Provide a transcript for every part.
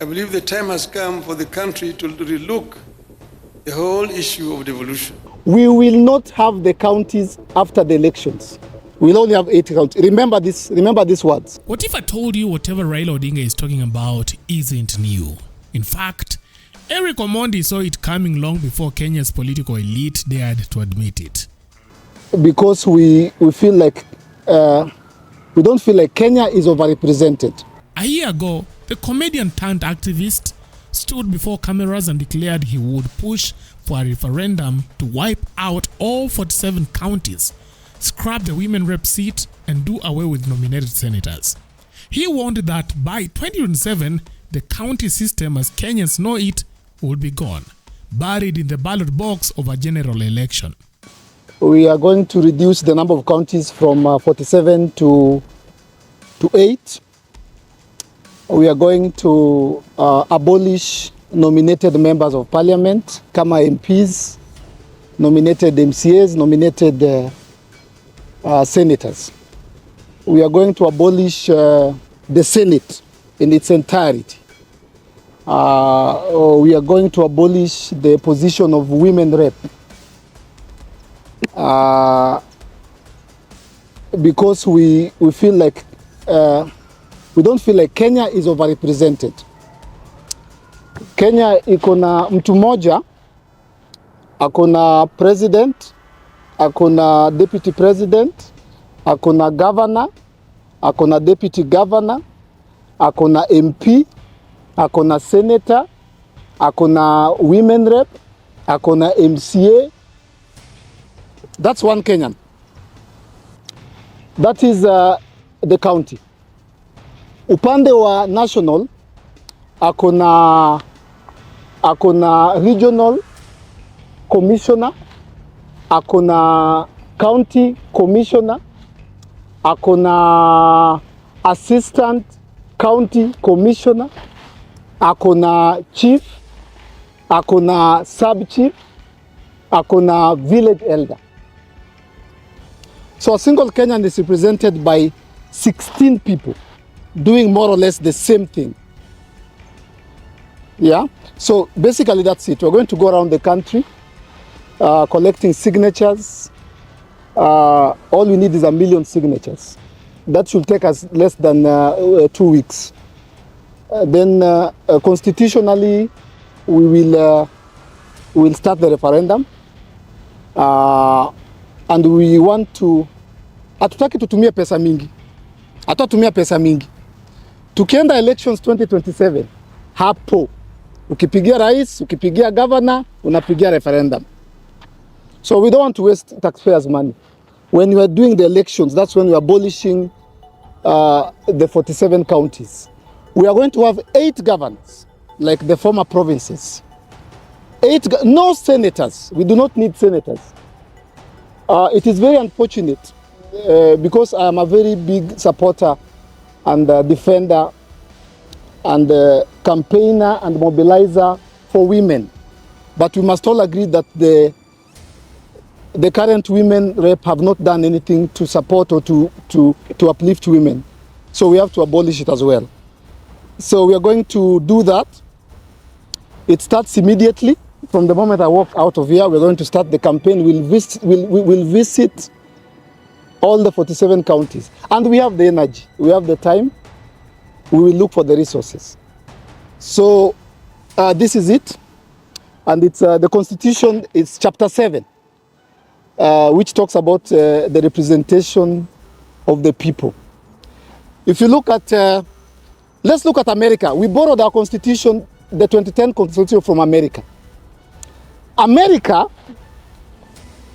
I believe the time has come for the country to relook the whole issue of devolution. We will not have the counties after the elections. We'll only have 8 counties. Remember these words. What if I told you whatever Raila Odinga is talking about isn't new? In fact, Eric Omondi saw it coming long before Kenya's political elite dared to admit it. Because we feel like, we don't feel like Kenya is overrepresented. A year ago, the comedian turned activist stood before cameras and declared he would push for a referendum to wipe out all 47 counties, scrap the women rep seat, and do away with nominated senators. He warned that by 2027, the county system as Kenyans know it would be gone, buried in the ballot box of a general election. We are going to reduce the number of counties from 47 to 8. We are going to abolish nominated members of parliament, kama MPs, nominated MCAs, nominated senators. We are going to abolish the Senate in its entirety. We are going to abolish the position of women rep. Because we feel like, we don't feel like Kenya is overrepresented. Kenya iko na mtu mmoja, akona president, akona deputy president, akona governor, akona deputy governor, akona MP, akona senator, akona women rep, akona MCA. That's one Kenyan. That is the county. Upande wa national, akona regional commissioner, akona county commissioner, akona assistant county commissioner, akona chief, akona sub chief, akona village elder. So a single Kenyan is represented by 16 people doing more or less the same thing. Yeah, so basically that's it. We're going to go around the country collecting signatures. All we need is 1 million signatures. That should take us less than 2 weeks. Then constitutionally, we will start the referendum. And we want to, hatutaki tutumie pesa mingi. Hatatumia pesa mingi. Tukienda elections 2027, hapo ukipigia rais, ukipigia governor, unapigia referendum. So we don't want to waste taxpayers' money. When you are doing the elections, that's when we are abolishing the 47 counties. We are going to have 8 governors, like the former provinces. No senators. We do not need senators. It is very unfortunate because I am a very big supporter and defender and campaigner and mobilizer for women. But we must all agree that the current women rep have not done anything to support or to uplift women. So we have to abolish it as well. So we are going to do that. It starts immediately. From the moment I walk out of here, we're going to start the campaign. We'll visit all the 47 counties. And we have the energy, we have the time. We will look for the resources. So this is it. And it's the Constitution is chapter 7, which talks about the representation of the people. If you look at, let's look at America. We borrowed our Constitution, the 2010 Constitution from America. America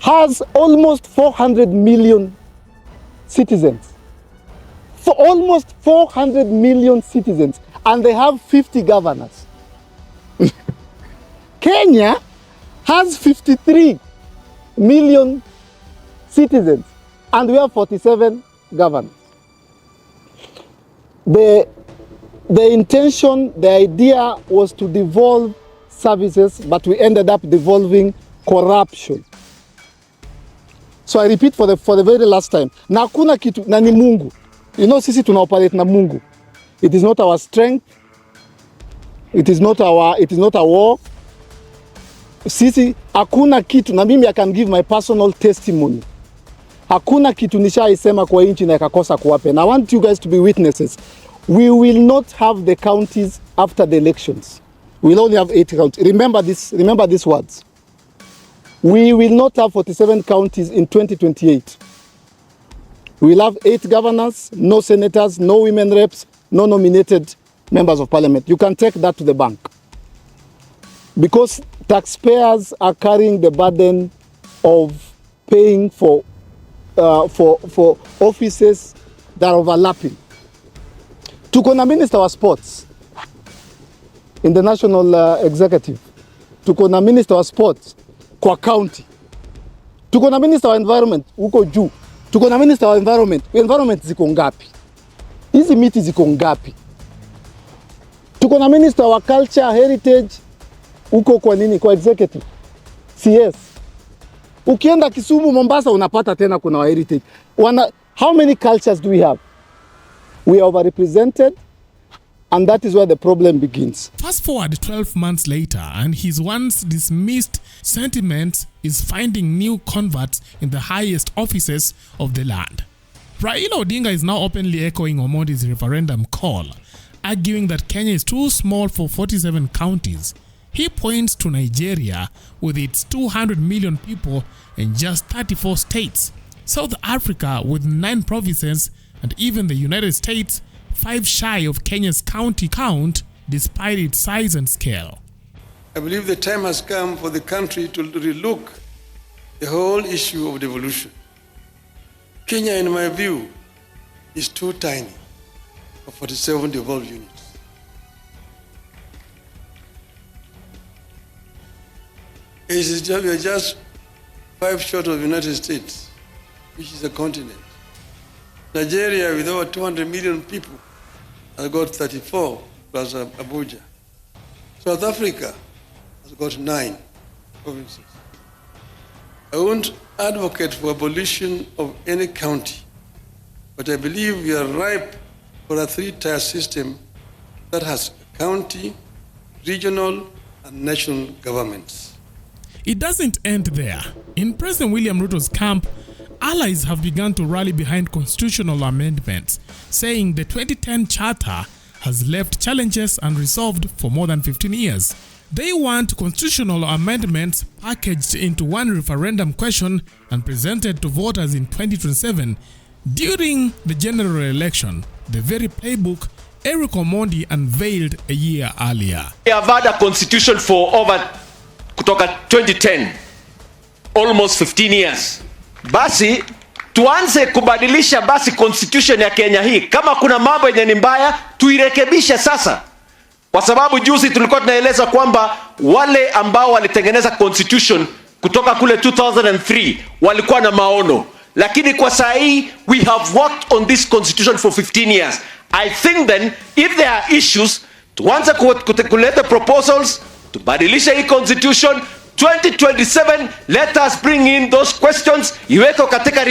has almost 400 million citizens. For almost 400 million citizens, and they have 50 governors. Kenya has 53 million citizens, and we have 47 governors. The intention, the idea was to devolve services, but we ended up devolving corruption. So I repeat for the very last time, na hakuna kitu, na ni Mungu. You know, sisi tuna operate na Mungu. It is not our strength, It is not a war. Sisi hakuna kitu, na mimi I can give my personal testimony. Hakuna kitu nishaisema kwa inchi na ikakosa kuwapen. I want you guys to be witnesses. We will not have the counties after the elections. We'll only have 8 counties. Remember these words. We will not have 47 counties in 2028. We'll have 8 governors, no senators, no women reps, no nominated members of parliament. You can take that to the bank. Because taxpayers are carrying the burden of paying for offices that are overlapping. Tuko na minister wa sports in the national executive. Tuko na minister wa sports kwa county. Tuko na minister wa environment huko juu. Tuko na minister wa environment. Environment ziko ngapi? Hizi miti ziko ngapi? Tuko na minister wa culture, heritage huko kwa nini? Kwa executive. CS. Ukienda Kisumu, Mombasa unapata tena kuna wa heritage. How many cultures do we have? We are overrepresented, and that is where the problem begins. Fast forward 12 months later, and his once dismissed sentiment is finding new converts in the highest offices of the land. Raila Odinga is now openly echoing Omondi's referendum call, arguing that Kenya is too small for 47 counties. He points to Nigeria with its 200 million people and just 34 states, South Africa with 9 provinces, and even the United States 5 shy of Kenya's county count despite its size and scale. I believe the time has come for the country to relook the whole issue of devolution. Kenya, in my view, is too tiny for 47 devolved units. We are just 5 short of the United States, which is a continent. Nigeria, with over 200 million people, has got 34 plus Abuja. South Africa has got 9 provinces. I won't advocate for abolition of any county, but I believe we are ripe for a 3-tier system that has county, regional, and national governments. It doesn't end there. In President William Ruto's camp, allies have begun to rally behind constitutional amendments, saying the 2010 Charter has left challenges unresolved for more than 15 years. They want constitutional amendments packaged into one referendum question and presented to voters in 2027 during the general election, the very playbook Eric Omondi unveiled a year earlier. We have had a constitution for over kutoka 2010, almost 15 years. Basi tuanze kubadilisha basi constitution ya Kenya hii. Kama kuna mambo yenye ni mbaya, tuirekebishe sasa. Kwa sababu juzi tulikuwa tunaeleza kwamba wale ambao walitengeneza constitution kutoka kule 2003 walikuwa na maono. Lakini kwa saa hii, we have worked on this constitution for 15 years. I think then, if there are issues, tuanze kuleta proposals, tubadilisha hii constitution. 2027, let us bring in those questions, iweko katika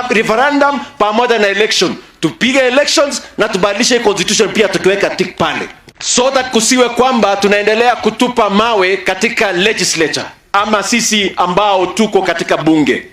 referendum pamoja na election. Tupige elections na tubadilishe constitution pia tukiweka tick pale. So that kusiwe kwamba tunaendelea kutupa mawe katika legislature ama sisi ambao tuko katika bunge.